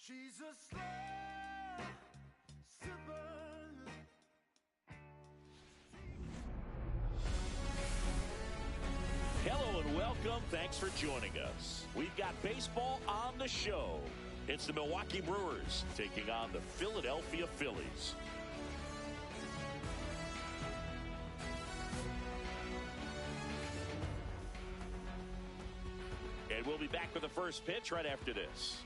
She's a slow sipper. Hello and welcome. Thanks for joining us. We've got baseball on the show. It's the Milwaukee Brewers taking on the Philadelphia Phillies. And we'll be back with the first pitch right after this.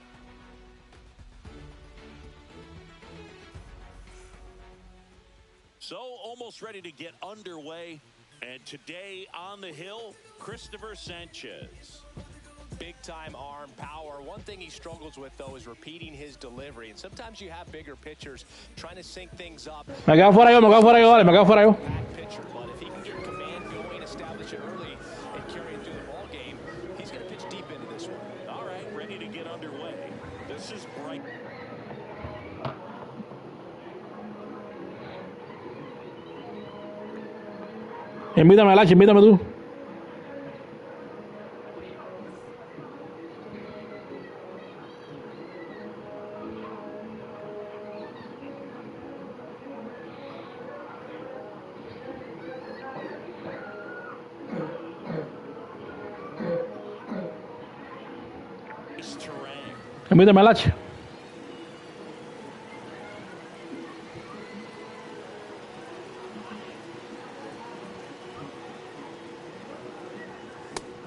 So, almost ready to get underway. And today on the hill, Christopher Sanchez. Big-time arm power. One thing he struggles with, though, is repeating his delivery. And sometimes you have bigger pitchers trying to sync things up. Me quedo fuera yo, vale, me quedo fuera yo. Pitcher, but if he can get command going, establish it early, and carry it through the ball game, he's going to pitch deep into this one. All right, ready to get underway. This is bright. Invítame, Lachi, invítame tú. Invítame, Lachi.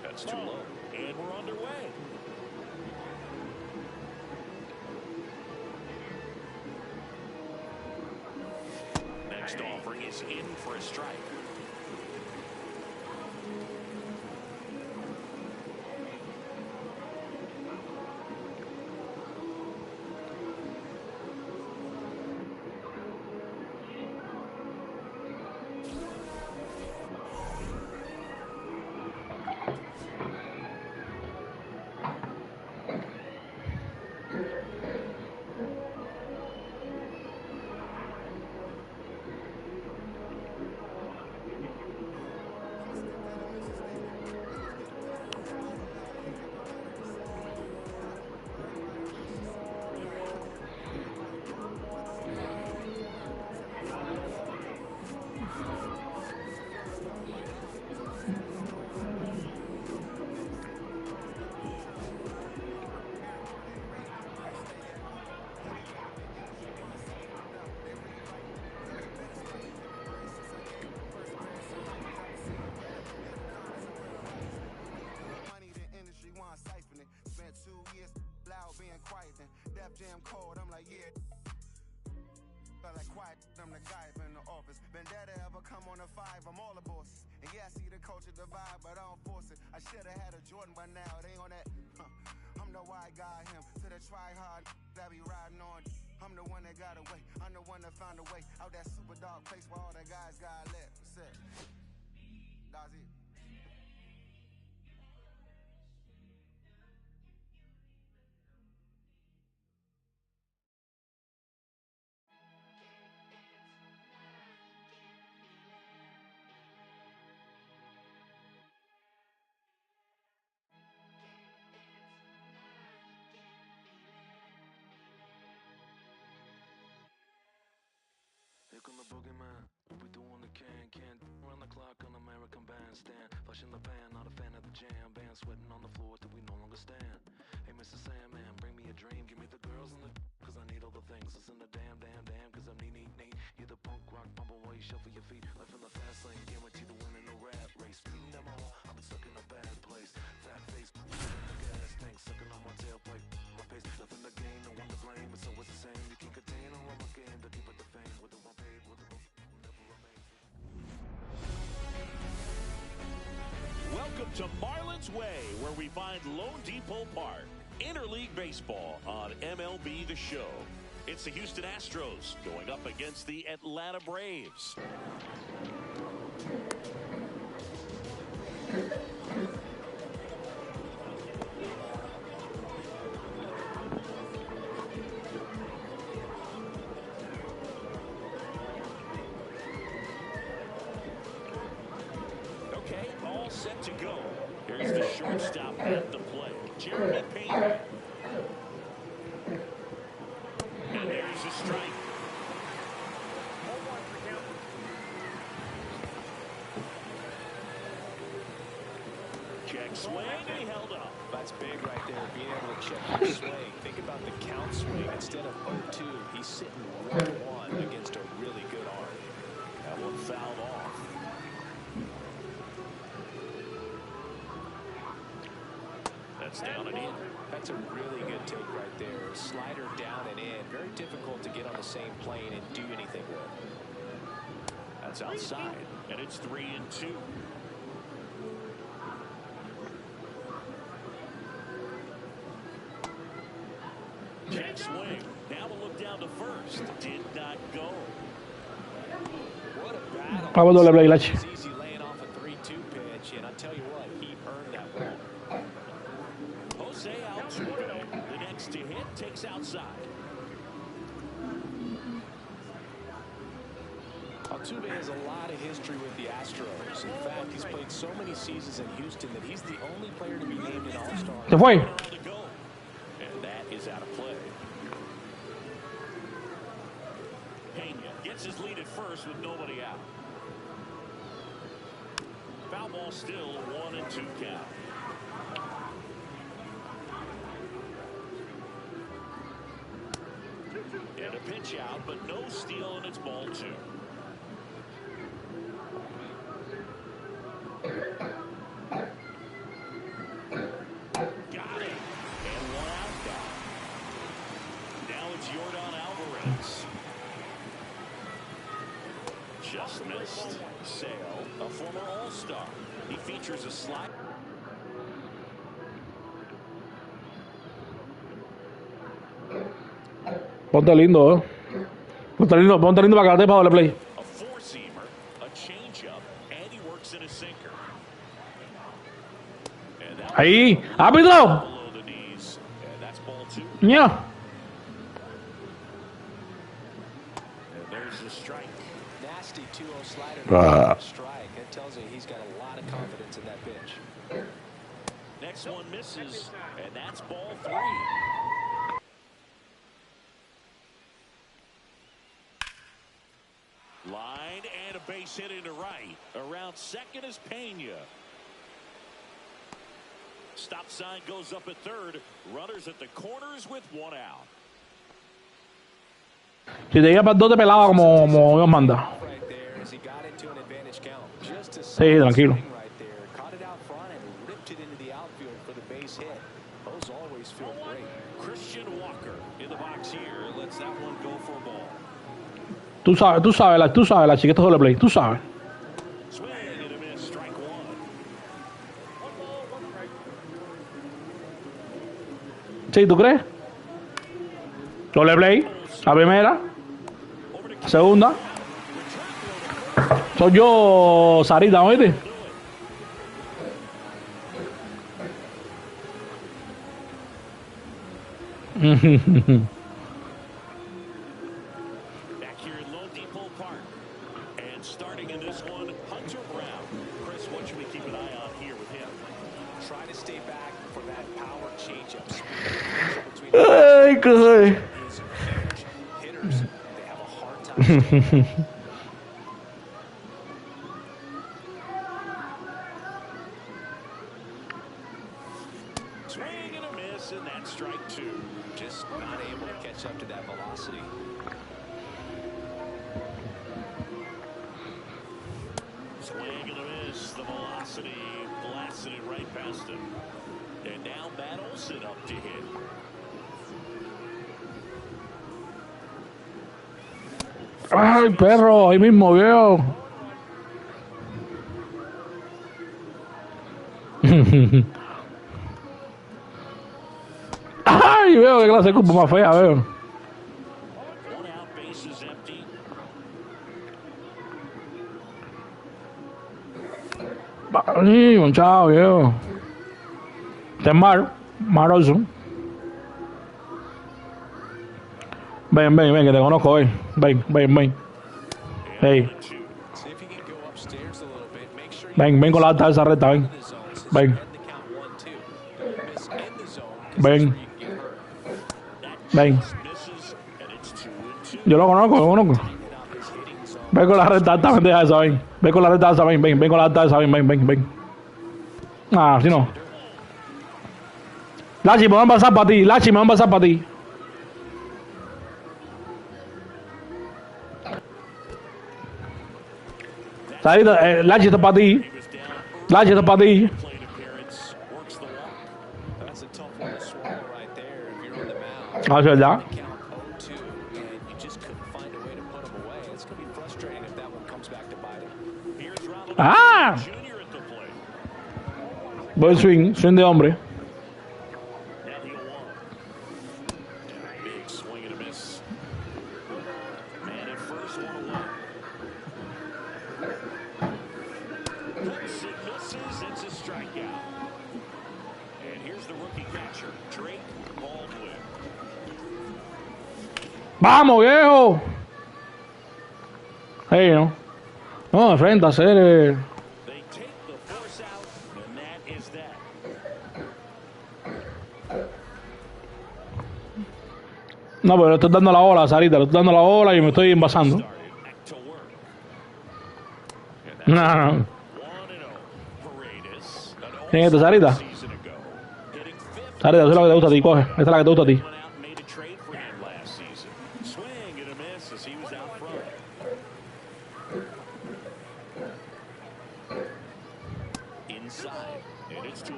That's too low. And we're underway. Next offering is in for a strike. Jam cold, I'm like, yeah. Felt like quiet, I'm the guy up in the office. Vendetta ever come on a 5, I'm all the bosses. And yeah, I see the culture divide, but I don't force it. I should've had a Jordan by now, they on that. I'm the white guy, him to the try hard that be riding on. I'm the one that got away, I'm the one that found a way out that super dark place where all the guys got left. That's it. That's it. Here come the boogeyman, we doing the can run the clock on American Bandstand. Flushing the pan, not a fan of the jam band, sweating on the floor till we no longer stand. Hey Mr. Sandman, bring me a dream, give me the girls and the cause I need all the things. Listen to damn, cause I'm neat. You're the punk rock bumble while you shuffle your feet. Life in the fast lane, guarantee to win in the rat race. Beating them all, I've been stuck in a bad place. Fat face, gas tank, sucking on my tailpipe. My pace, nothing to gain, no one to blame, but so it's the same. You can contain all of my game to keep it the fame with the one paid, with the never remain. Welcome to Marlins Way, where we find Lone Depot Park. Interleague Baseball on MLB The Show. It's the Houston Astros going up against the Atlanta Braves. Okay, all set to go. Here's the shortstop at the plate, Jeremy Payne. Check swing, and he held up. That's big right there, being able to check your swing. Think about the count swing. Instead of 0-2, he's sitting 1-1 against a really good arm. That one fouled off. That's down and in. That's a really good take right there. Slider down and in. Very difficult to get on the same plane and do anything with. That's outside, and it's 3-2. Check swing. Now we'll look down to first. Did not go. What a battle. Vamos doble play, Lachi. It's easy laying off a 3-2 pitch, and I'll tell you what, he earned that one. Jose Altuve, the next to hit, takes outside. Altuve has a lot of history with the Astros. In fact, he's played so many seasons in Houston that he's the only player to be named an All-Star. Se fue. And that is out of play. Pena gets his lead at first with nobody out. Foul ball still, 1-2 count. And a pitch out, but no steal, and it's ball 2. Got it. And 1 out now. Now it's Yordan Alvarez. Just missed. Sale, a former All-Star. He features a slide. Ponte lindo, Ponte lindo para que la para doble play. A four-seamer, a changeup, and he works in a sinker. And that Ahí, árbitro. below the knees. And that's ball 2. Yeah. And there's the strike. Nasty 2-0 slider. Strike. That tells you he's got a lot of confidence in that pitch. Next one misses, and that's ball 3. Line and a base hit into right. Around second is Pena. Stop sign goes up at third. Runners at the corners with 1 out. Si te iba para el 2 te pelaba como Dios manda. Right there as he got into an advantage count. Just a Sí, tranquilo. swing right there. Caught it out front and ripped it into the outfield for the base hit. Those always feel great. Christian Walker in the box here. Lets that one go for a ball. Tú sabes, la chiquita doble play. Tú sabes. Swing and a miss. Strike 1. Sí, ¿tú crees? Doble play. La primera. Segunda. Soy yo, Sarita, ¿oíste? Back here in Lone Depot Park. And starting in this one, Hunter Brown. Chris, what should we keep an eye on here with him? Try to stay back for that power changeup. Ay, qué. Hitters, they have a hard time staying. Swing and a miss, and that's strike 2. Just not able to catch up to that velocity. Swing and a miss. The velocity blasted it right past him. And now Matt Olson up to hit. Ay, perro, ahí mismo veo. Ay, veo qué clase de cupo más fea, veo. 1 out, base is empty. Ay, manchado, veo. Este es Mar Olson. Ven, que te conozco hoy. Ven. Hey. See if you can go upstairs a little bit. Make sure you Ven con la alta de esa recta, ven. the zone. Since Ven. you're in the count 1-2. Don't miss in the zone, 'cause Ven. that's where you can get hurt. Ven. Misses, and it's 2-2. Yo lo conozco. Tighten up his hitting zone. Ven con la recta alta, ven, deja esa, ven. Ven con la recta alta, ven con la alta esa, ven. Ah, si no. Lachi, me van a pasar para ti. Lachi, me van a pasar para ti. Sarita, Lachi está para ti. Lachi está para ti. That's a tough one to swallow right there if you're on the mound. Ah, es verdad. They count 0-2, and you just couldn't find a way to put them away. It's going to be frustrating if that one comes back to bite him. Ah. Buen swing. Swing de hombre. Big swing and a miss. Man at first, 1-1. Hooks and misses. It's a strikeout. And here's the rookie catcher, Drake Baldwin. Vamos, viejo. Hey, no. No, de frente a hacer. They take the force out, and that is that. No, pero le estoy dando la ola, Sarita. Le estoy dando la ola y me estoy envasando. Started back to work. No, no. 1-0. Paredes. ¿Quién es esta, Sarita? Season ago. Hitting fifth. Sarita, esa es la que te gusta a ti. Coge. Esta es la que te gusta a ti. Went out and made a trade for him last season. Swing and a miss as he was out front. Inside, and it's 2-1.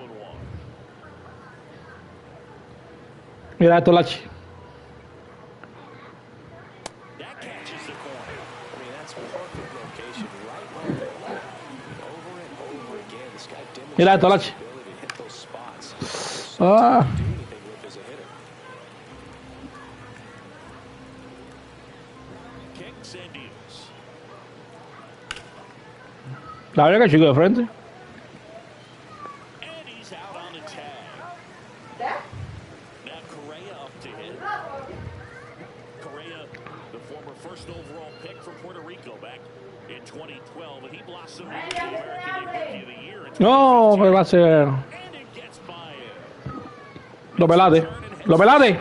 Mira esto, Lachi. That catches the corner. I mean, that's perfect location right where they want it. Over and over again, this guy Mira demonstrates esto, Lachi. his ability to hit those spots. Ah. Do anything with as a hitter. Kicks and deals. La verdad que chico de frente. And he's out on the tag. Now Correa up to hit. Correa, the former first overall pick from Puerto Rico back in 2012, and he blossomed into the American League Rookie of the Year in 2015. No, que va a ser. And it gets by him. Lo pelate. Lo pelate.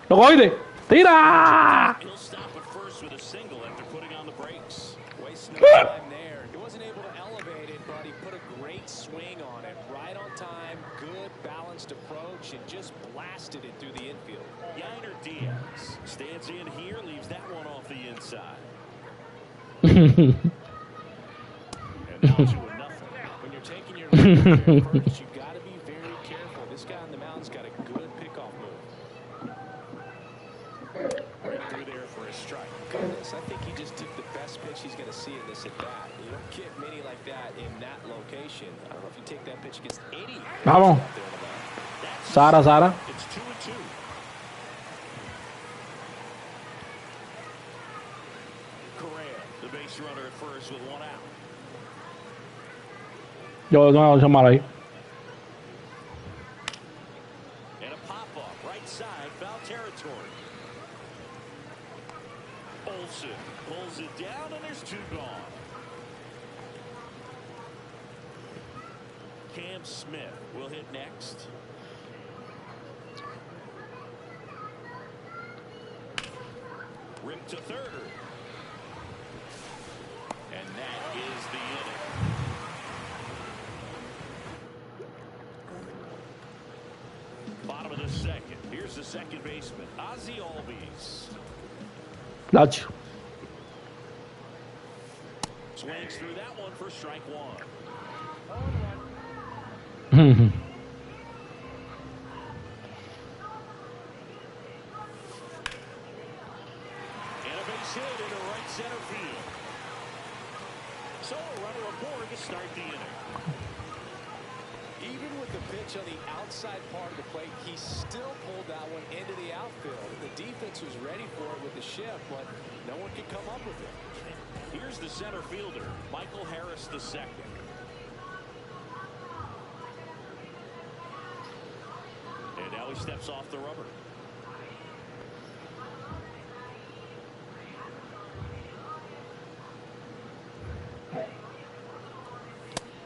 Lo cogiste. ¡Tira! He'll stop at first with a single after putting on the brakes. Wasting no time there. He wasn't able to elevate it, but he put a great swing on it. Right on time, good balanced approach, and just blasted it through the infield. Yainer Diaz stands in here, leaves that one off the inside. And now 2-0. When you're taking your lead there first, you got to be very careful. This guy on the mound's got a good pickoff move. Right through there for a strike. Goodness, I think he just took the best pitch he's going to see in this at bat. You don't get many like that in that location. I don't know if you take that pitch against any. Vamos. Sara, Sara. It's 2-2. Correa, the base runner at first with one out. Yo no voy a mal ahí. And a pop-up, right side, foul territory. Olsen pulls it down, and there's two gone. Cam Smith will hit next. Ripped to third. And that is the inning. Bottom of the second. Here's the second baseman, Ozzie Albies. Lachi. Swings through that one for strike one. And a base hit into right center field. So a runner aboard to start the inning. Even with the pitch on the outside part of the plate, he still pulled that one into the outfield. The defense was ready for it with the shift, but no one could come up with it. Here's the center fielder, Michael Harris II. And now he steps off the rubber.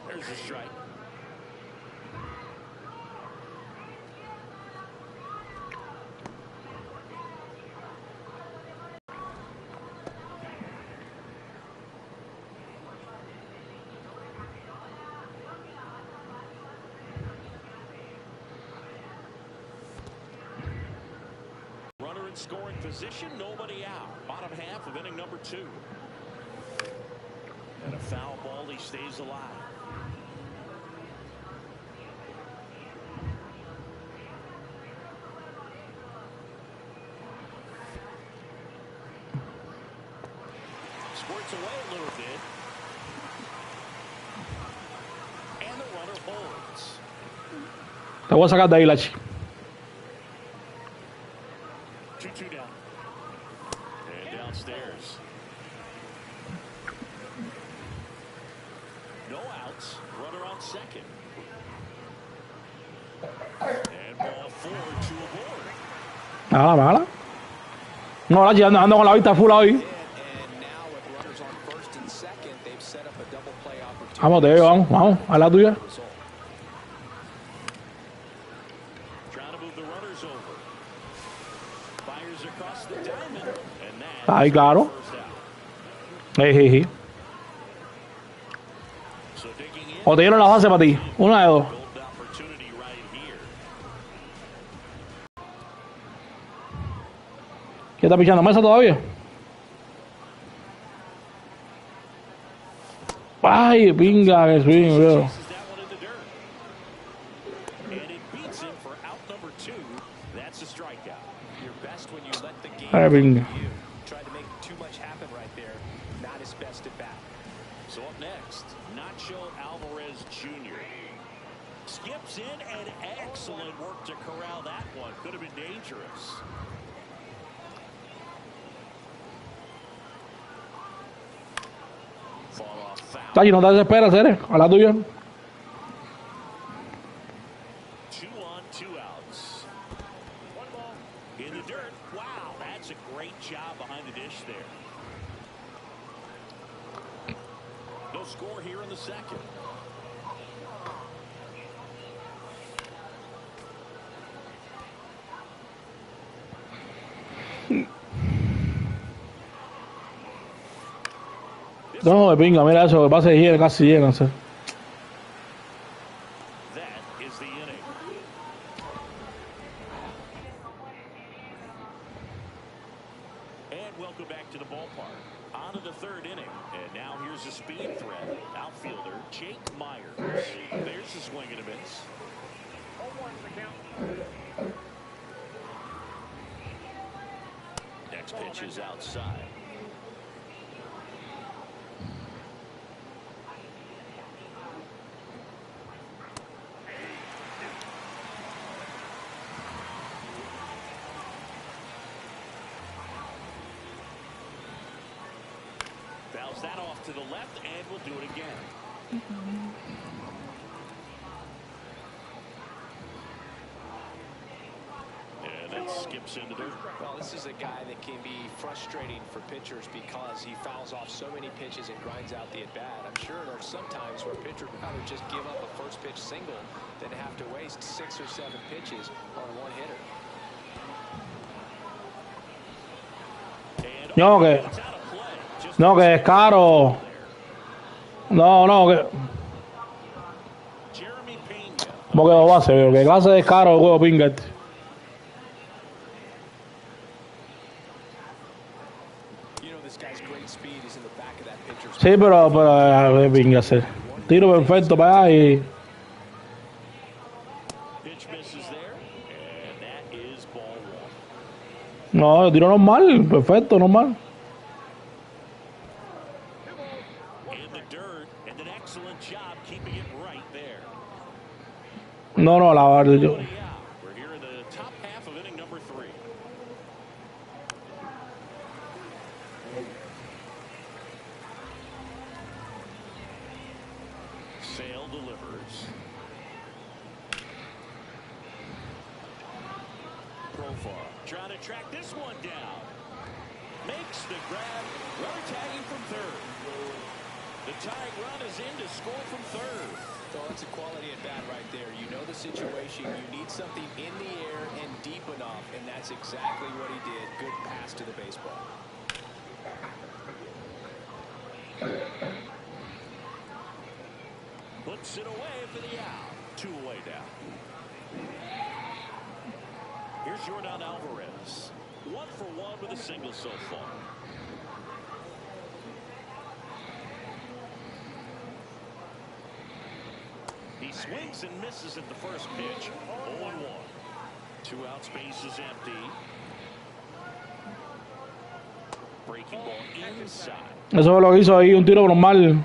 There's a strike. in scoring position, nobody out. Bottom half of inning number 2. And a foul ball, he stays alive. Squirts away a little bit. And the runner holds. Te voy a sacar de ahí, Lachi. 2-2 down. And downstairs. No outs. Runner on second. And ball forward to a board. Mala, mala. No, Lachi, ando con la vista full hoy. Vamos, te veo, vamos, vamos, a la tuya. Ahí, claro. O te dieron la base para ti. Una de dos. ¿Qué está pichando? ¿Mesa todavía? Ay, pinga, que swing, bro. Ay, pinga. So up next, Nacho Alvarez Jr. Skips in and excellent work to corral that one. Could have been dangerous. Tachi, no te desesperas, Cere. A la tuya. 2 on, 2 outs. 1 ball in the dirt. Wow, that's a great job behind the dish there. No score here in the second. No, de pinga, mira eso, que pase de casi llegan. That is the inning. And welcome back to the ballpark. On to the 3rd inning. And now here's a speed threat. Outfielder Jake Myers. There's a swing and a miss. 0-1's the count. Next pitch is outside. Fouls that off to the left, and we'll do it again. And it skips into the... Well, this is a guy that can be frustrating for pitchers because he fouls off so many pitches and grinds out the at-bat. I'm sure there are some times where pitchers would rather just give up a first pitch single than have to waste 6 or 7 pitches on one hitter. No, que es caro. No, que... ¿Cómo quedó base, veo? ¿Qué clase de caro el juego, pinga? Sí, pero pinga, tiro perfecto para allá y... No, tiro normal, perfecto, normal. No, la verdad yo. Sale delivers. Profar trying to track this one down. Makes the grab. Runner tagging from 3rd. The tying run is in to score from 3rd. So that's a quality at bat right there. You know the situation. You need something in the air and deep enough, and that's exactly what he did. Good pass to the baseball. Puts it away for the out. 2 away now. Here's Jordan Alvarez. 1 for 1 with a single so far. He swings and misses at the first pitch. 0-1. 2 out, space is empty. Breaking ball inside. Eso es lo que hizo ahí, un tiro normal.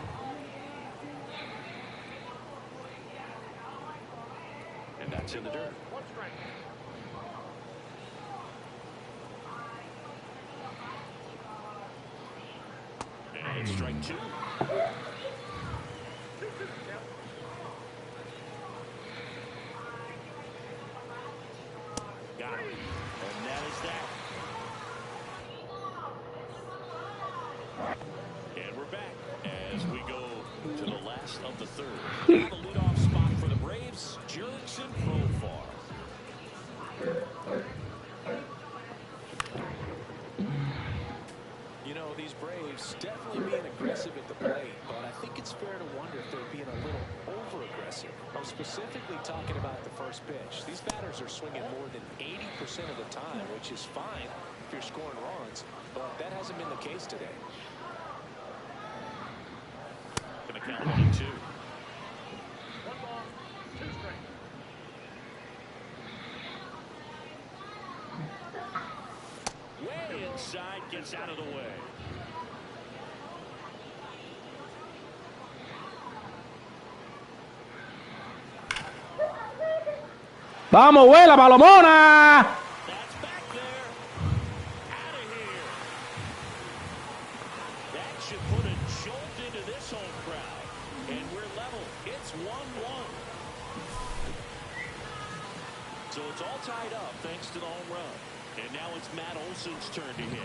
And that's in the dirt. And strike 2. Got it. And that is that. And we're back as we go to the last of the third. Now the leadoff spot for the Braves, Jurickson Profar. You know, these Braves definitely being aggressive at the plate, but I think it's fair to wonder if they're being a little over-aggressive. I'm specifically talking about the first pitch. These batters are swinging more than 80% of the time, which is fine if you're scoring runs, but that hasn't been the case today. Gonna count 1-2. 1 ball, 2 strikes. Way inside, gets out of the way. Vamos, vuela, Palomona. That's back there. Out of here. That should put a jolt into this home crowd. And we're level. It's 1-1. So it's all tied up thanks to the home run. And now it's Matt Olson's turn to hit.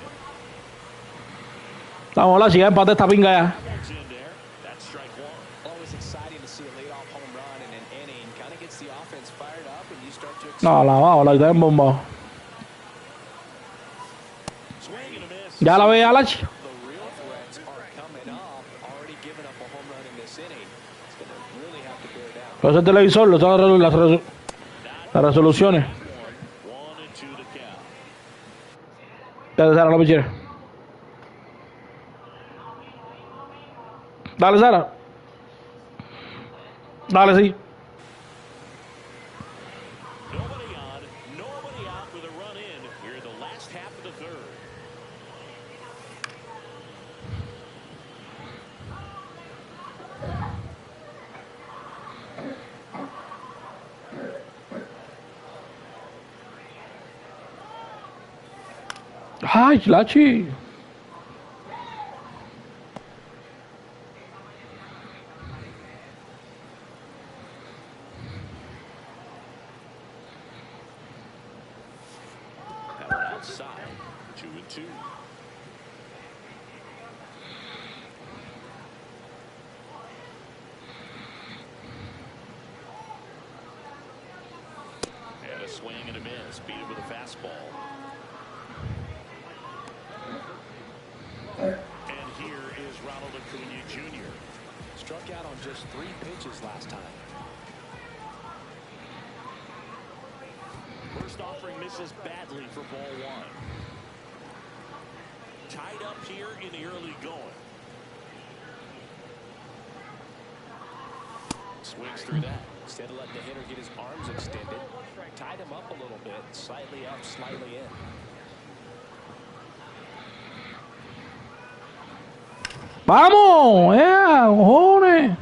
Vamos, la chica, empate esta pinga ya. That's in there. That's strike 1. Always exciting to see a leadoff home run in an inning. Kind of gets the offense fired up, and you start to No, la vamos, la quité en bomba. Swing and a miss. Ya la veía, Alach. The real threats are coming up. Already giving up a home run in this inning. It's going to really have to bear down. Pero ese televisor, lo están las resoluciones. 1-2 to count. Dale, Sara, no me quieres. Dale, Sara. Dale, sí. Nobody on, nobody out with a run in here in the last half of the third. Ay, Lachi. That one outside. 2-2. And a swing and a miss. Beat it with a fastball. And here is Ronald Acuna Jr. Struck out on just 3 pitches last time. First offering misses badly for ball 1. Tied up here in the early going. Swings through that. Instead of letting the hitter get his arms extended, tied him up a little bit, slightly up, slightly in. Vamos, cojones.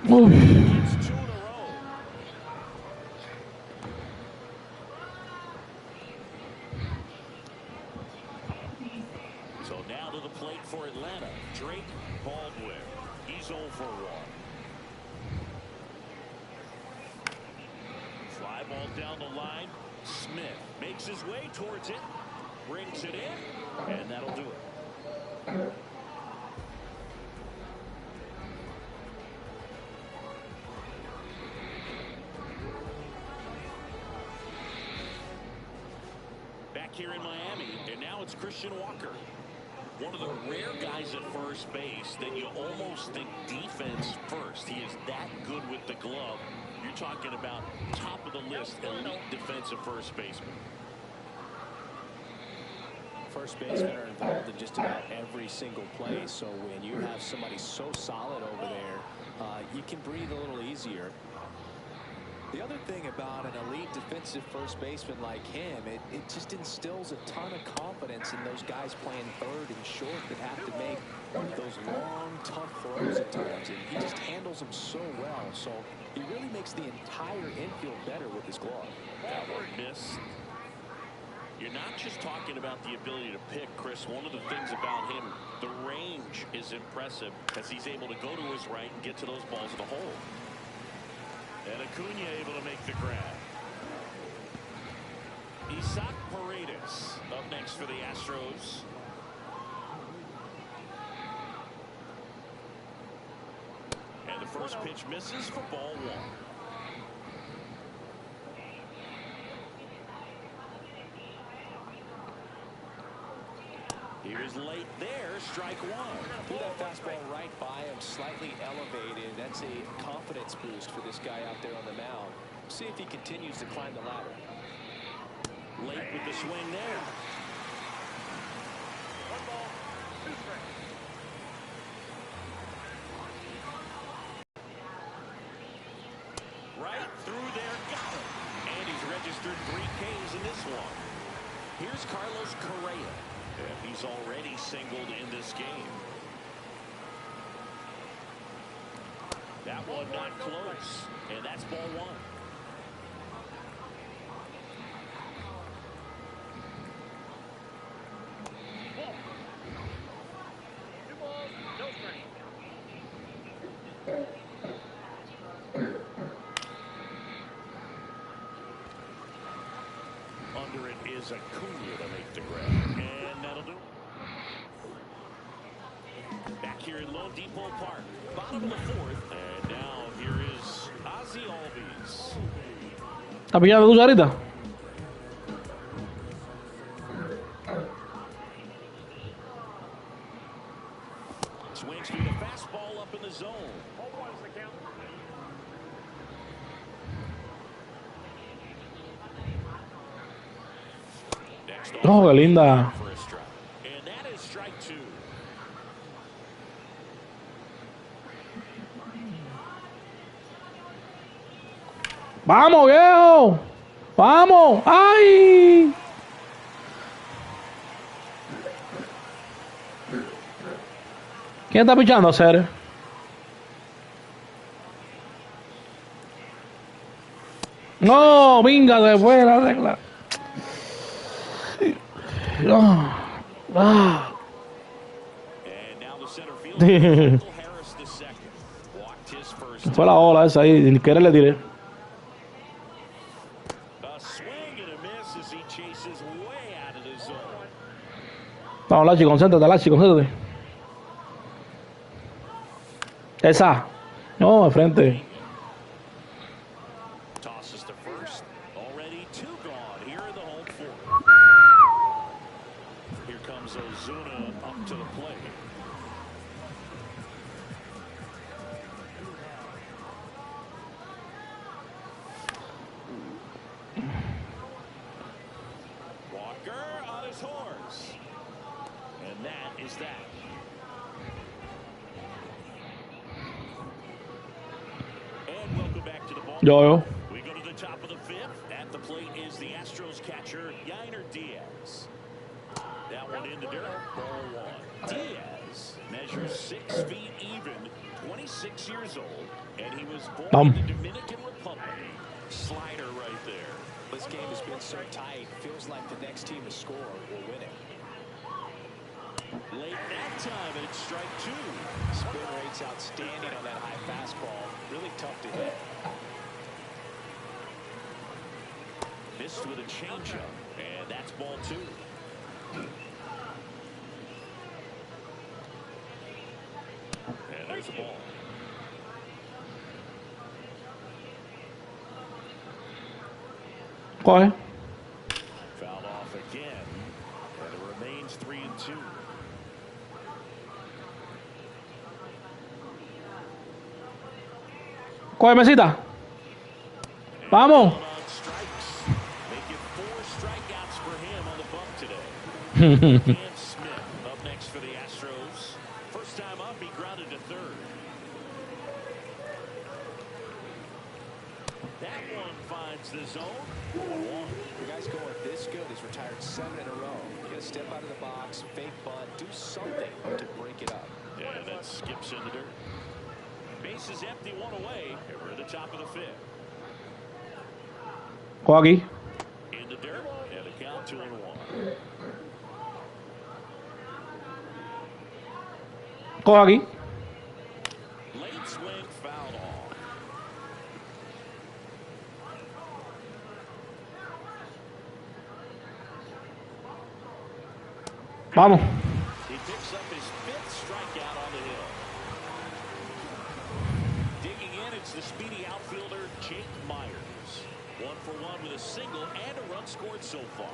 Uf. It's 2 in a row. So now to the plate for Atlanta. Drake Baldwin. He's 0 for 1. Fly ball down the line. Smith makes his way towards it. Brings it in. And that'll do it. Back here in Miami, and now it's Christian Walker. One of the rare guys at first base that you almost think defense first. He is that good with the glove. You're talking about top of the list, elite defensive first baseman. First basemen are involved in just about every single play, so when you have somebody so solid over there, you can breathe a little easier. The other thing about an elite defensive first baseman like him, it just instills a ton of confidence in those guys playing third and short that have to make those long, tough throws at times, and he just handles them so well. So he really makes the entire infield better with his glove. That one missed. You're not just talking about the ability to pick, Chris. One of the things about him, the range is impressive as he's able to go to his right and get to those balls in the hole. And Acuna able to make the grab. Isaac Paredes up next for the Astros. And the first pitch misses for ball one. He was late there, strike one. Threw that fastball right by him, slightly elevated. That's a confidence boost for this guy out there on the mound. See if he continues to climb the ladder. Late with the swing there. 1 ball, 2 strikes. Right through there, got him. And he's registered 3 Ks in this one. Here's Carlos Correa. And he's already singled in this game. That one not close. And that's ball one. Ball. 2 balls, no strikes. Under it is Acuna to make the grab. And that'll do. Back here in Lone Depot Park. Bottom of the 4th. And now here is Ozzy Albies. ¿Está pillando tu carita? Swings through the fastball up in the zone. 0-1's the count. Next Oh, qué linda. for a strike. And that is strike 2. ¡Vamos, viejo! ¡Vamos! ¡Ay! ¿Quién está pichando, Ser? No, venga, se fue la regla. And now the center fielder, Michael Harris II. Walked his first. Fue la ola esa ahí, ni querer le tiré. A swing and a miss as he chases way out of the zone. Vamos, Lachi, concéntrate, Lachi, concéntrate. Esa. No, de frente. Tosses to first. Already 2 gone here in the home 4th. Here comes Ozuna up to the plate. Walker on his horse. And that is that. And welcome back to the ball. Yo. We go to the top of the 5th. At the plate is the Astros catcher, Yainer Diaz. That one in the dirt. Ball 1. Diaz measures 6 feet even, 26 years old, and he was born in the Dominican Republic. Slider right there. This game has been so tight. Feels like the next team to score will win it. Late that time, and it's strike 2. Spin rate's outstanding on that high fastball. Really tough to hit. Missed with a changeup, and that's ball 2. And there's the ball. Coge. Fouled off again, and it remains 3-2. Coge mesita. Vamos. On strikes. Make it 4 strikeouts for him on the bump today. And Smith up next for the Astros. First time up, he grounded to third. That one finds the zone. 1-1. The guy's going this good. He's retired 7 in a row. You got to step out of the box, fake bunt, do something to break it up. Yeah, that skips in the dirt. Base is empty, 1 away. And we're at the top of the 5th. Coge aquí. In the dirt, and the count 2-1. Coge aquí. Late swing, fouled off. Vamos. He picks up his 5th strikeout on the hill. Digging in, it's the speedy outfielder, Jake Myers. 1 for 1 with a single and a run scored so far.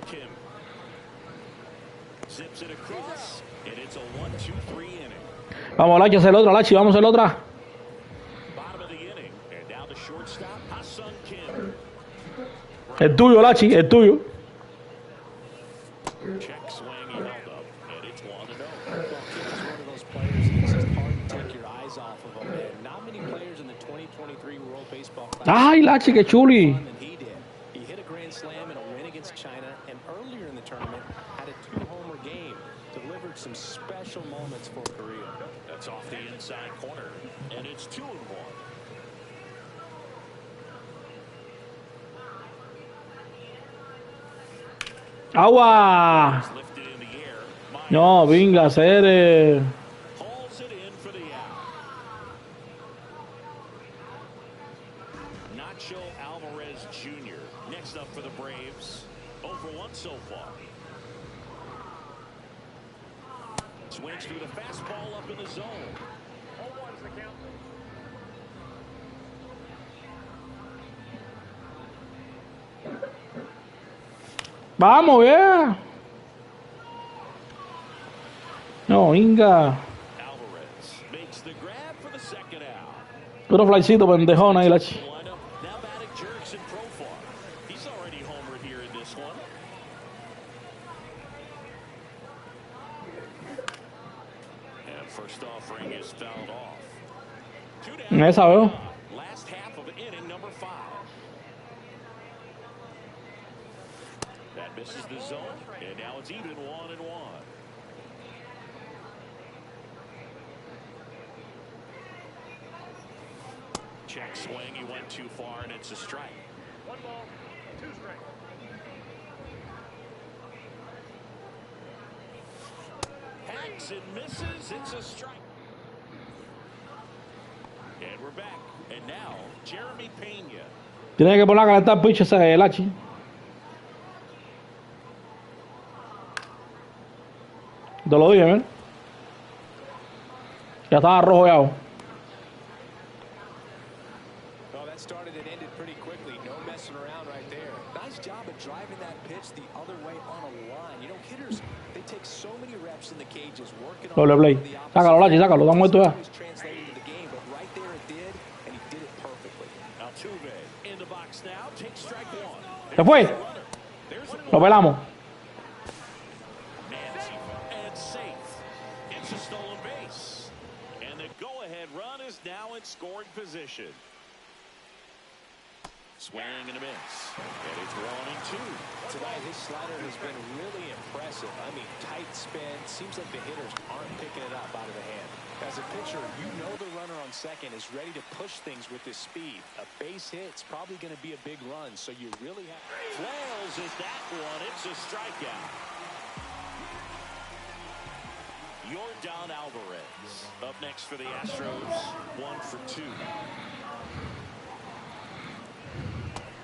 Kim zips it across, and it's a 1-2-3 inning. Vamos, Lachi, hacer otra, Lachi. Vamos a hacer otra. Bottom of the inning, and now the shortstop, Ha-Sung Kim. Es tuyo, Lachi. Es tuyo. Check swing, he held up, and it's 1-0. Well, Kim's one of those players that's just hard to take your eyes off of him. And not many players in the 2023 World Baseball Classic Ay, Lachi, qué chuli. than he did. He hit a grand slam in a win against China, and earlier in the tournament had a 2-homer game. Delivered some special moments for Korea. That's off the inside corner, and it's 2-1. Agua. It's lifted in the air. Myers No, venga, hacer. hauls it in for the out. Nacho Alvarez Jr. next up for the Braves. 0 for 1 so far. Swings through the fastball up in the zone. 0-1's the count. Vamos, vea. No, venga. Alvarez makes the grab for the second out. Puro flycito, pendejón ahí, Lachi. Lineup. Now batting Jurickson Profar. He's already homered here in this one. And first offering is fouled off. 2 down. Esa veo. Last half of inning number 5. That misses the zone, and now it's even 1-1. Check swing, he went too far, and it's a strike. 1 ball, 2 strikes. Hacks and misses, it's a strike. And we're back. And now, Jeremy Pena. Tiene que poner a calentar pinche ese Lachi. Te lo dije, ¿eh? Ya estaba rojo ya. Well, that started and ended pretty quickly. No messing around right there. Nice job of driving that pitch the other way on a line. You know, hitters, they take so many reps in the cages working on Doble play. the opposite. Sácalo, Lachi, sácalo. Está muerto ya. It's translated to the game, but right there it did, and he did it perfectly. Altuve in the box now. Takes strike 1. Se fue. There's a Lo pelamos. and safe. It's a stolen base. And the go-ahead run is now in scoring position. Swing and a miss. And it's 1-2. Tonight, his slider has been really impressive. I mean, tight spin. Seems like the hitters aren't picking it up out of the hand. As a pitcher, you know the runner on second is ready to push things with his speed. A base hit's probably going to be a big run, so you really have... Flails at that one. It's a strikeout. Yordan Alvarez up next for the Astros. 1 for 2.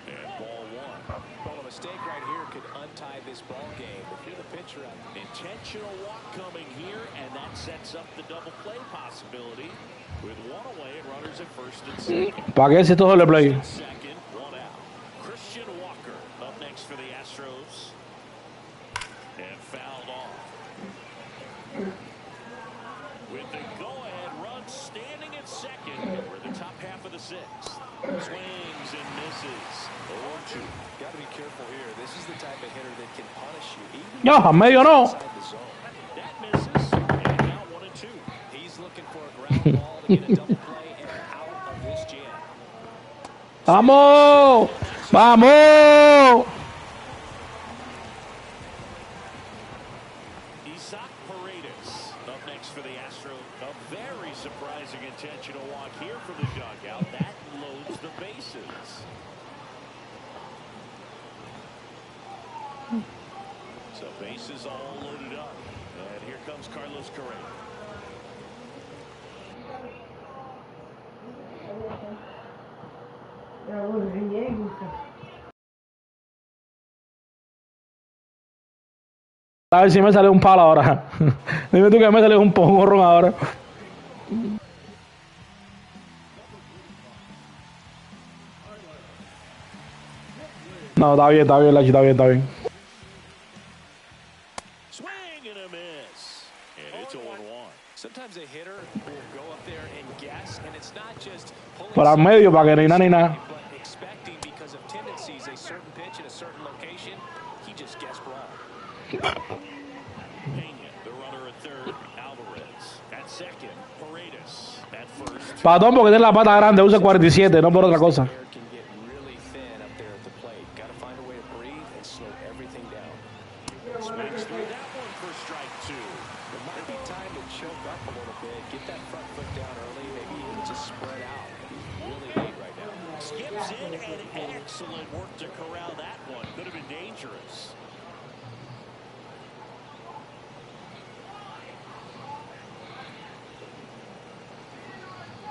And ball 1. Well, a mistake right here could untie this ball game. If you're the pitcher, Intentional walk coming here, and that sets up the double play possibility with 1 away and runners at first and second. ¿Para qué si esto es doble play? Second, 1 out. Christian Walker up next for the Astros. And fouled off. With the go-ahead run standing at second. We're in the top half of the sixth. Swings and misses. 0-2. Got to be careful here. This is the type of hitter that can punish you. Yo, a medio no. That misses. And now 1-2. He's looking for a ground ball to get a double play and out of this jam. Vamos, vamos. Up next for the Astros. A very surprising intentional walk here from the dugout. That loads the bases. So bases all loaded up. And here comes Carlos Correa. A ver si me sale un palo ahora. Dime tú que me sale un porrón ahora. No, está bien, Lachi, está bien. Swing and a miss. And it's 0-1. Sometimes a hitter will go up there and guess, and it's not just Para el medio, para que ni nada. but expecting because of tendencies a certain pitch in a certain location, he just guessed wrong. Pena, the runner at third. Alvarez at second. Paredes at first. Patón, porque tiene la pata grande, usa 47, no por otra cosa. Can get really thin up there at the plate. Got to find a way to breathe and slow everything down. Swings through that one for strike two. It might be time to choke up a little bit, get that front foot down early, maybe even just spread out. He's really late right now. Skips in and excellent work to corral that one. Could have been dangerous.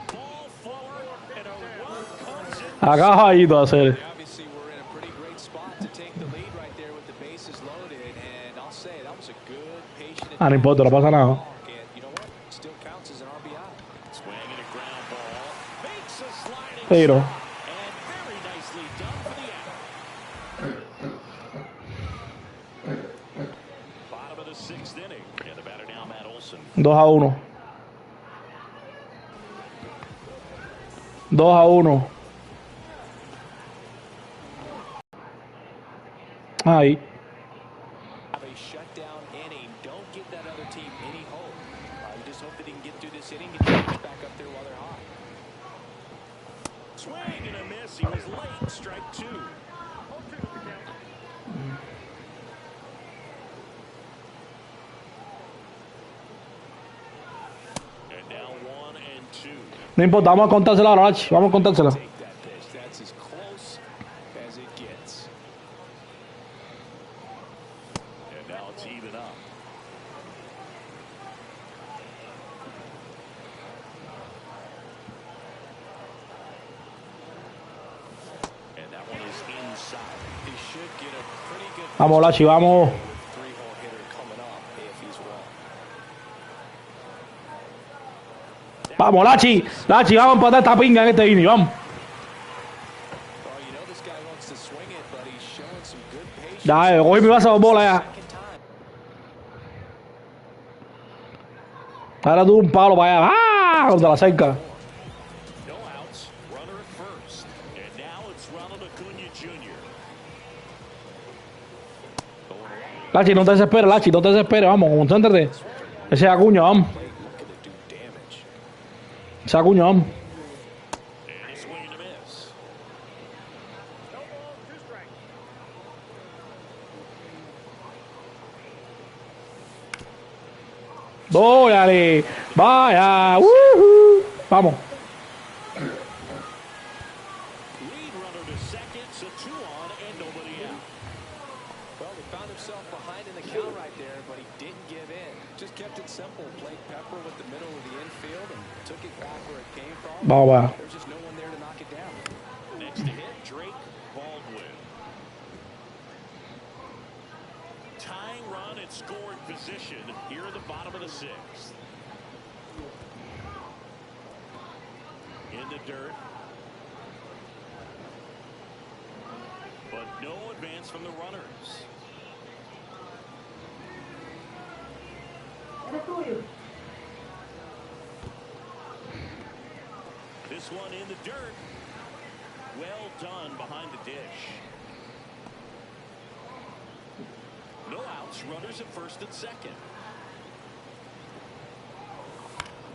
Ball forward and a run comes in. Acá bajito a hacer. Obviously, we're in a pretty great spot to take the lead right there with the bases loaded, and I'll say that was a good, patient. Ah, no importa, no pasa nada. And you know what? Still counts as an RBI. Swing and a ground ball. Makes a sliding Tiro. shot. And very nicely done for the out. Bottom of the sixth inning. And the batter now, Matt Olson. 2-1. 2-1. Ahí. Have a shutdown inning. Don't give that other team any hope. You just hope that he can get through this inning and get back up there while they're hot. Swing and a miss. He was late. Strike two. 0-2 is the count. And now 1-2. No importa, vamos a contársela ahora, Lachi. Vamos a contársela. Take that pitch. That's as close as it gets. And now it's even up. And that one is inside. He should get a pretty good Vamos, Lachi, vamos. three-hole hitter coming up if he's well. Vamos, Lachi. Lachi, vamos a empatar esta pinga en este inning, vamos. Well, you know this guy wants to swing it, but he's showing some good patience. Ya, cogí mi vaso de bola ya. Second time. Ahora tuve un palo para allá. ¡Ah! Contra la cerca. No outs. Runner at first. And now it's Ronald Acuna Jr. Lachi, no te desesperes, Lachi, no te desesperes. Vamos, concéntrate. Ese es Acuña, vamos. Looking to do damage. Ese es Acuña, vamos. And a swing and a miss. No balls, 2 strikes. Dóyale. Vaya. Vamos. Lead runner to second, so 2 on and nobody out. Well, he found himself behind in the count right there, but he didn't give in. Just kept it simple. Played pepper with the middle of the infield and took it back where it came from. Vamos, vaya. There's just no one there to knock it down. Next to hit, Drake Baldwin. Tying run at scoring position here in the bottom of the sixth. In the dirt. But no advance from the runners. this one in the dirt. Well done behind the dish. No outs, runners at first and second.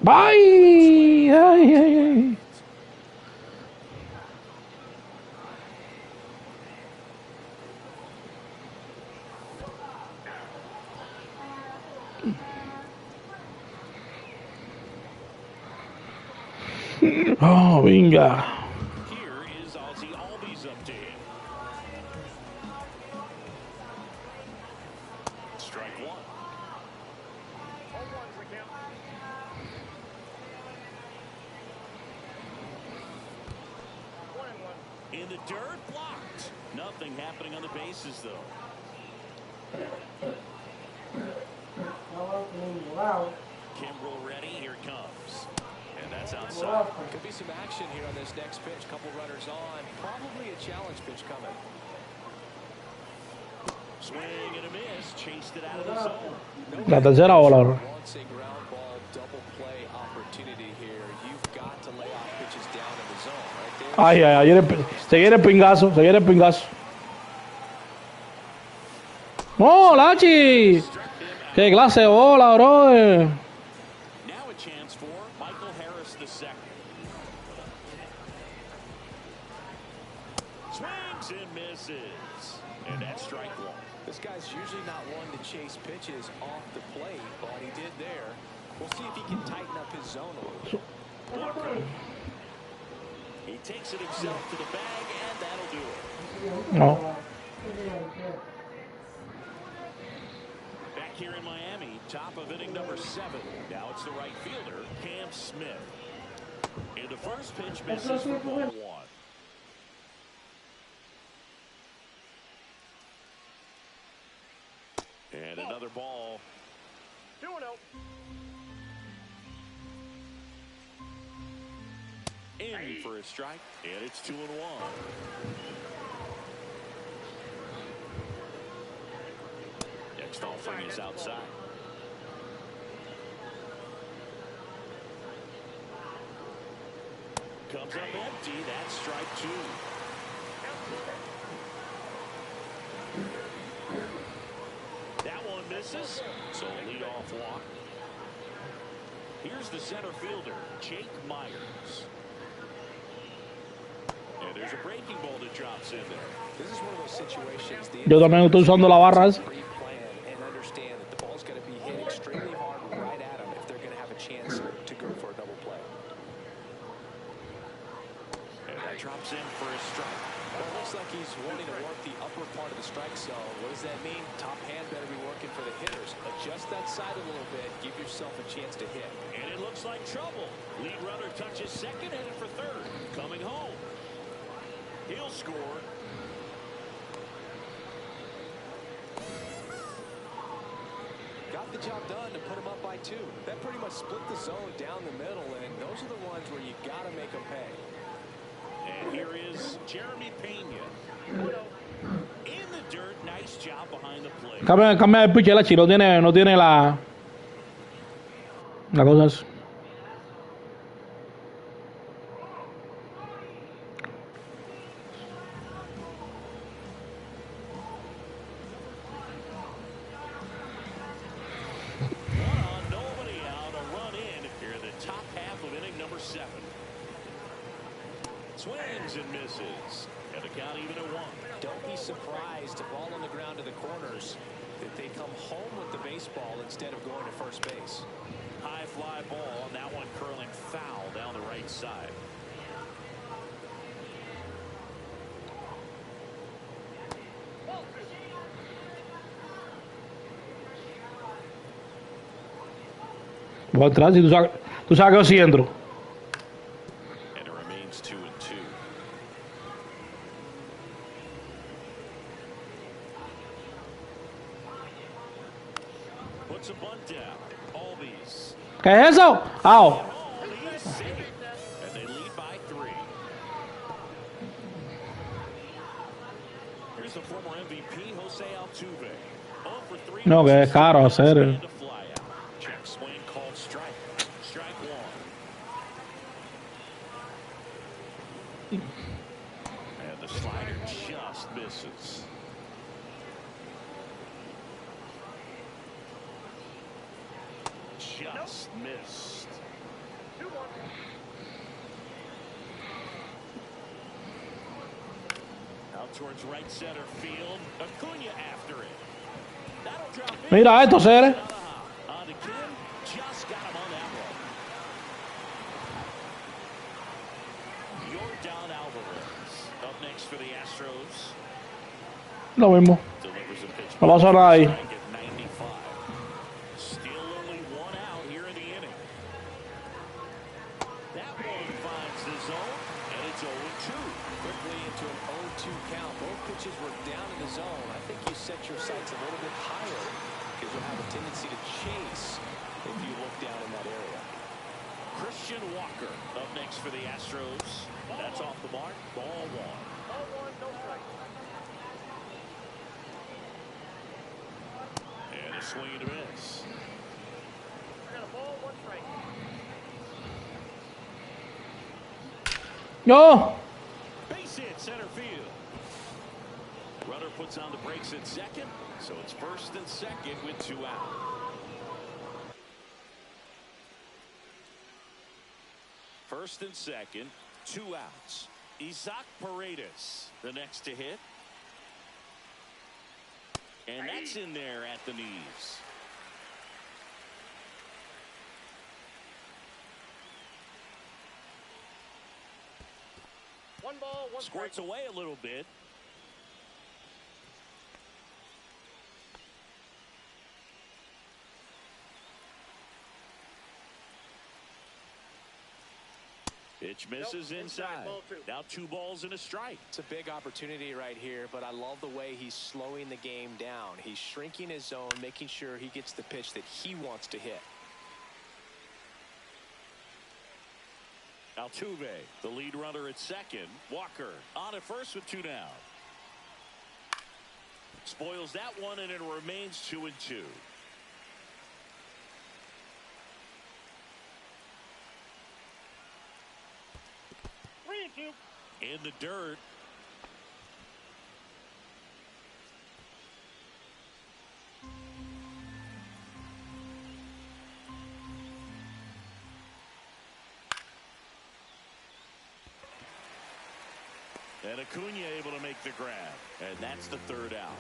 Bye. Ay, ay, ay. Oh, venga. Here is Ozzy Albies up to him. Strike one. 0-1's the count. One and one. In the dirt, blocked. Nothing happening on the bases, though. Kimbrel ready. Here it comes. And that's outside. Could be some action here on this next pitch. Couple runners on. Probably a challenge pitch coming. Swing and a miss. Chased it out of the zone. La tercera bola, bro. Wants a ground ball double play opportunity here. You've got to lay off pitches down in the zone right there. Ay, ay, ay. Se viene el pingazo. Se viene el pingazo. ¡Oh, Lachi! ¡Qué clase de bola, bro! Now a chance for Michael Harris II. Swings and misses. And that's strike one. This guy's usually not one to chase pitches off the plate, but he did there. We'll see if he can tighten up his zone a little bit. He takes it himself to the bag, and that'll do it. No. Back here in Miami, top of inning number 7. Now it's the right fielder, Cam Smith. And the first pitch misses for ball 1. And another ball. 2-0. In for a strike, and it's 2-1. Next offering is outside. Comes up empty. That's strike 2. That one misses, so a leadoff walk. Here's the center fielder, Jake Myers. And there's a breaking ball that drops in there. This is one of those situations. Yo también estoy usando la barra esa. Pre-plan and understand that the ball's going to be hit extremely hard right at them if they're going to have a chance to go for a double play. And that drops in for a strike. Well, it looks like he's wanting to work the upper part of the strike zone. What does that mean? Top hand better be working for the hitters. Adjust that side a little bit. Give yourself a chance to hit. And it looks like trouble. Lead runner touches second, headed for third. Coming home. He'll score. Got the job done to put him up by 2. That pretty much split the zone down the middle, and those are the ones where you got to make them pay. And here is Jeremy Pena. In the dirt, nice job behind the plate. Cambia el pitch, Lachi. No tiene la cosa es. Nobody out, a run in here in the top half of inning number 7. Swings and misses. And the count even at 1. Don't be surprised, a ball on the ground to the corners, that they come home with the baseball instead of going to first base. High fly ball, and that one curling foul down the right side. Voy atrás y tú sabes que yo sí entro. And it remains 2-2. Puts a bunt down. Albies. ¿Qué es eso? Au. He's safe. And they lead by 3. Here's the former MVP, Jose Altuve. 0 for 3. No, que es caro hacer. Check swing called strike. Strike 1. And the slider just misses. Just missed. 2-1. Out towards right center field. Acuna after it. That'll drop in. Mira esto, Cere. On to Kim. Just got him on that one. Yordan Alvarez up next for the Astros. Lo mismo. Delivers a pitch. No pasó nada ahí. Strike at 95. Still only one out here in the inning. That one finds the zone, and it's 0-2. Quickly into an 0-2 count. Both pitches were down in the zone. I think you set your sights a little bit higher because you'll have a tendency to chase if you look down in that area. Christian Walker up next for the Astros. That's off the mark. Ball 1. Ball 1, no strike. And a swing and a miss. I got a ball, 1 strike. No. Base hit center field. Runner puts on the brakes at second, so it's first and second with 2 out. First and second, 2 outs. Isaac Paredes, the next to hit. And that's in there at the knees. One ball, 1 strike. Squirts away a little bit. Pitch misses inside. Ball 2. Now 2 balls and a strike. It's a big opportunity right here, but I love the way he's slowing the game down. He's shrinking his zone, making sure he gets the pitch that he wants to hit. Altuve, the lead runner at second. Walker on at first with 2 down. Spoils that one, and it remains 2-2. In the dirt. And Acuna able to make the grab. And that's the 3rd out.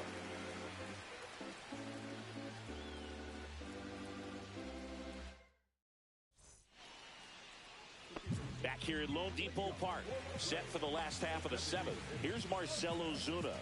Back here at Lone Depot Park, set for the last half of the 7th. Here's Marcell Ozuna.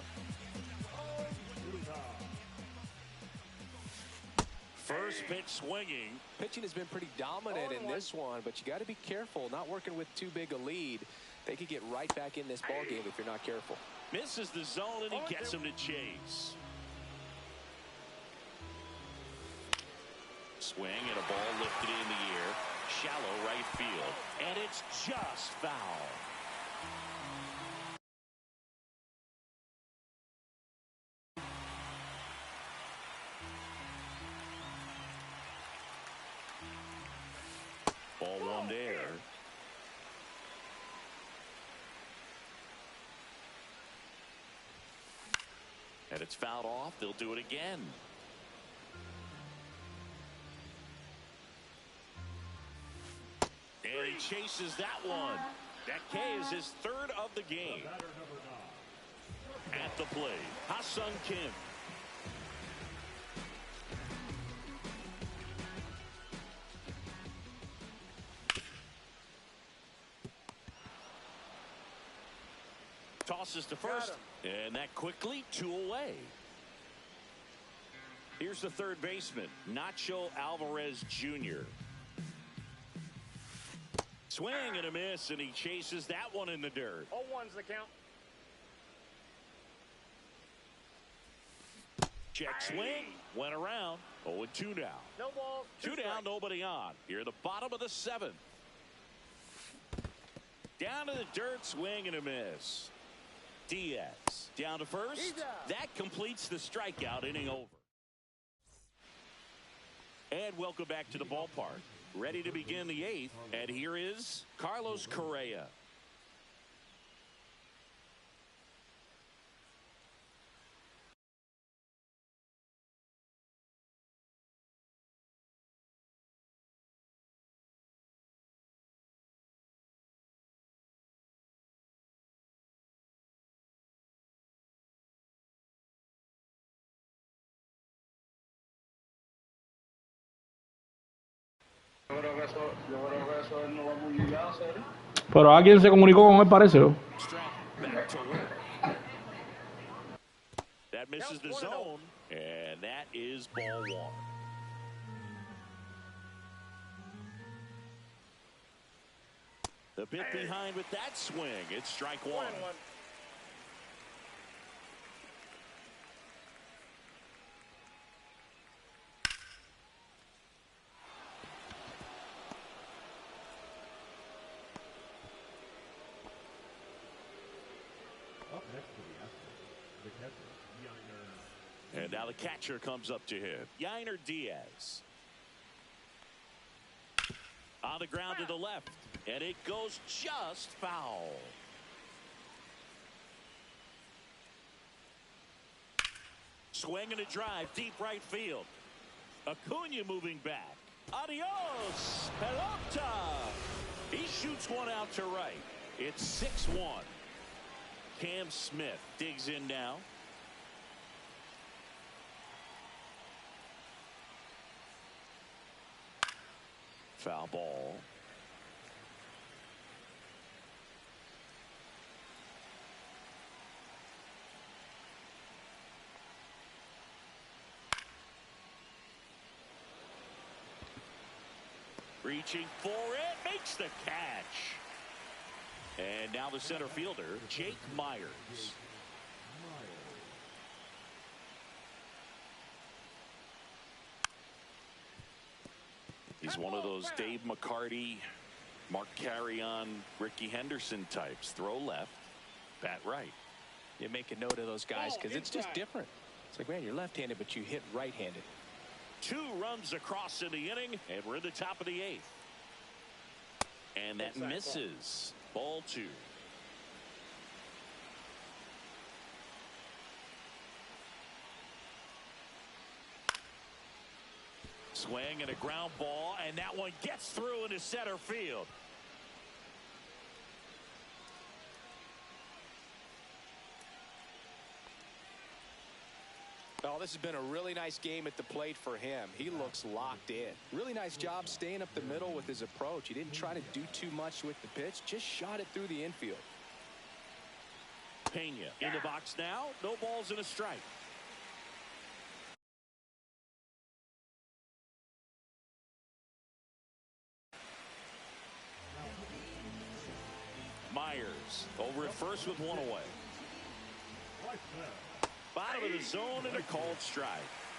First pitch swinging. Pitching has been pretty dominant in this one, but you got to be careful. Not working with too big a lead. They could get right back in this ball game if you're not careful. Misses the zone, and he gets him to chase. Swing and a ball lifted in the air. Shallow right field. And it's just foul. Ball 1 there. And it's fouled off. They'll do it again. And he chases that one. That K is his 3rd of the game. At the plate, Ha-Seong Kim. Tosses to first, and that quickly 2 away. Here's the 3rd baseman, Nacho Alvarez Jr. Swing and a miss, and he chases that one in the dirt. 0-1's the count. Check swing, went around. 0-2 now. No balls. 2 down, nobody on. Here at the bottom of the 7th. Down to the dirt, swing and a miss. Diaz down to first. That completes the strikeout, inning over. And welcome back to the ballpark. Ready to begin the 8th, and here is Carlos Correa. Pero alguien se comunicó con él, parece. ¿No? Back to work. That misses the zone, and that is ball one. The bit behind with that swing. It's strike one. And now the catcher comes up to him. Yainer Diaz. On the ground to the left. And it goes just foul. Swing and a drive, deep right field. Acuna moving back. Adios, pelota. He shoots one out to right. It's 6-1. Cam Smith digs in now. Foul ball. Reaching for it, makes the catch. And now the center fielder, Jake Myers. He's one of those Dave McCarty, Mark Carrion, Ricky Henderson types. Throw left, bat right. You make a note of those guys because it's just different. It's like, man, you're left-handed, but you hit right-handed. 2 runs across in the inning, and we're in the top of the 8th. And that misses. Ball 2. Swing and a ground ball, and that one gets through into center field. Oh, this has been a really nice game at the plate for him. He looks locked in. Really nice job staying up the middle with his approach. He didn't try to do too much with the pitch, just shot it through the infield. Pena in the box now. No balls and a strike. Myers over at first with one away. Bottom of the zone and a called strike.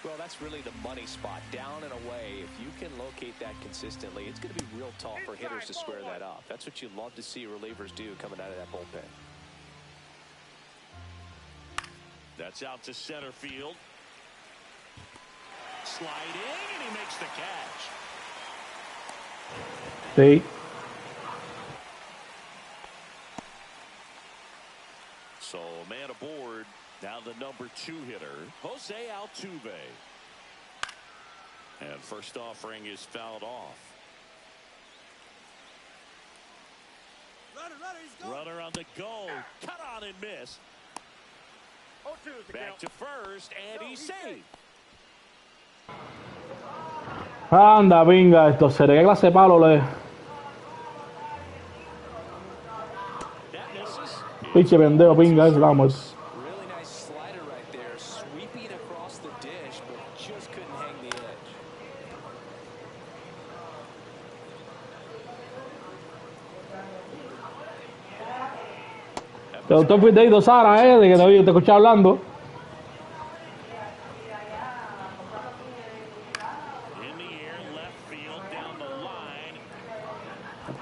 Well, that's really the money spot, down and away. If you can locate that consistently, it's going to be real tough for hitters to square that up. That's what you love to see relievers do coming out of that bullpen. That's out to center field. Sliding, and he makes the catch. Sí. So, man aboard. Now the number 2 hitter, Jose Altuve. And first offering is fouled off. Runner on the go. Cut on and miss. Back to first, and he's safe. Anda, pinga, esto será que clase de palo le. That misses. Pinche pendejo, pinga, ese vamos. Really nice slider right there, sweeping across the dish, but just couldn't hang the edge. Te gustó el videito, Sara, de que te escuché hablando. In the air, left field, down the line.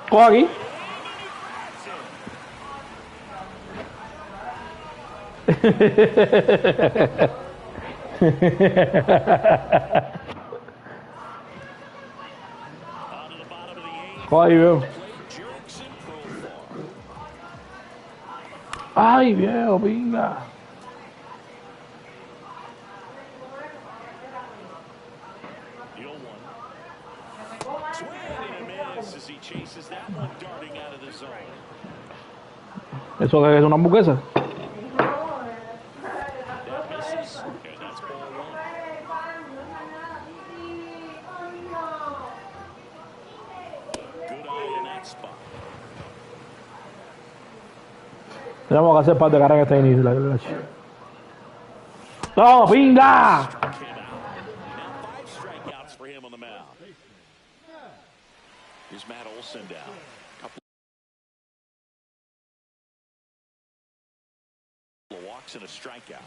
Coge aquí. Onto the bottom of the 8th. Coge ahí, veo. Jerks in profile. Ay, viejo, pinga. The 0-1. Swing and a miss as he chases that one darting out of the zone. ¿Eso que es una hamburguesa? That misses, and that's ball 1. spot. Tenemos que hacer parte de carrera en este inicio. ¡No, pinga! Struck him out. Now 5 strikeouts for him on the mound. Here's Matt Olson down. Couple of walks and a strikeout.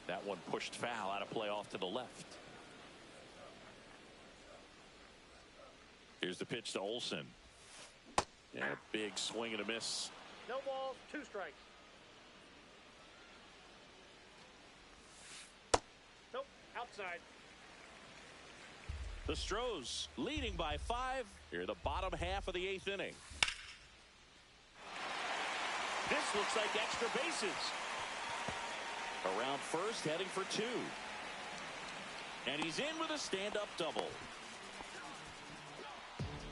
That one pushed foul, out of play off to the left. Here's the pitch to Olson. And a big swing and a miss. No balls, 2 strikes. Nope, outside. The Stros leading by 5 here in the bottom half of the 8th inning. This looks like extra bases. Around first, heading for 2. And he's in with a stand-up double.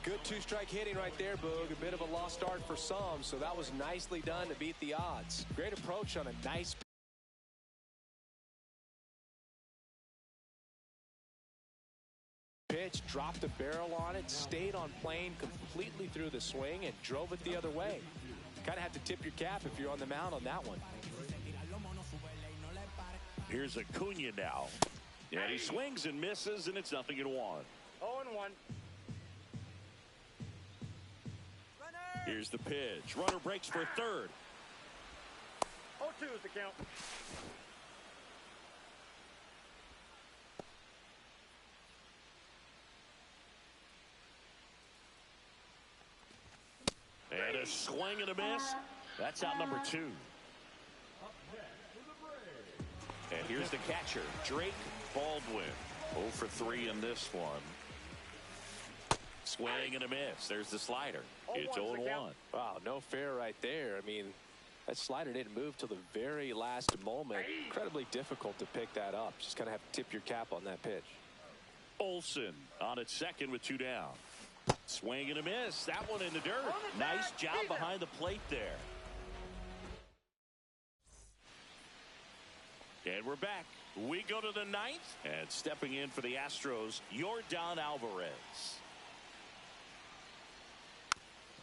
Good 2-strike hitting right there, Boog. A bit of a lost start for some, so that was nicely done to beat the odds. Great approach on a nice pitch, dropped the barrel on it, stayed on plane completely through the swing, and drove it the other way. Kind of have to tip your cap if you're on the mound on that one. Here's Acuna now. And he swings and misses, and it's 0-1. 0-1. Here's the pitch. Runner breaks for third. 0-2 is the count. And a swing and a miss. That's out number 2. And here's the catcher, Drake Baldwin. 0 for 3 in this one. Swing and a miss. There's the slider. It's 0-1. Wow, no fair right there. I mean, that slider didn't move till the very last moment. Incredibly difficult to pick that up. Just kind of have to tip your cap on that pitch. Olson on at second with 2 down. Swing and a miss. That one in the dirt. Nice job behind the plate there. And we're back. We go to the 9th. And stepping in for the Astros, Yordan Alvarez.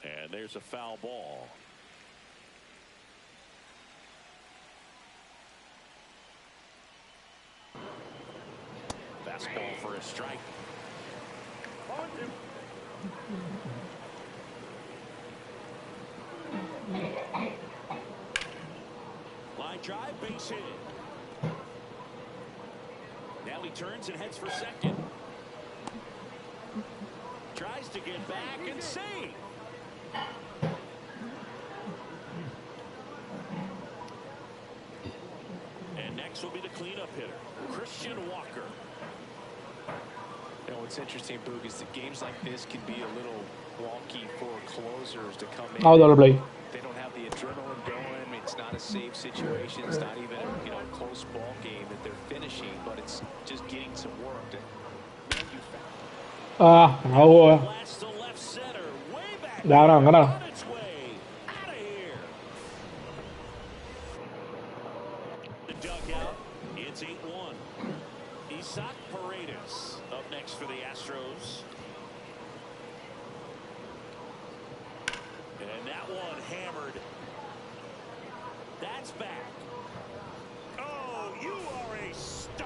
And there's a foul ball. Fastball for a strike. 0-2. Line drive, base hit. Now he turns and heads for second. Tries to get back and save. And next will be the cleanup hitter, Christian Walker. You know, what's interesting, Boog, is that games like this can be a little wonky for closers to come in. I'll play. They don't have the adrenaline going. It's not a safe situation. It's not even a close ball game that they're finishing, but it's just getting some work. No. Blast to left center, way back. Ganaron. On its way out of here. The dugout. It's 8-1. Isaac Paredes up next for the Astros. And that one hammered. That's back. Oh, you are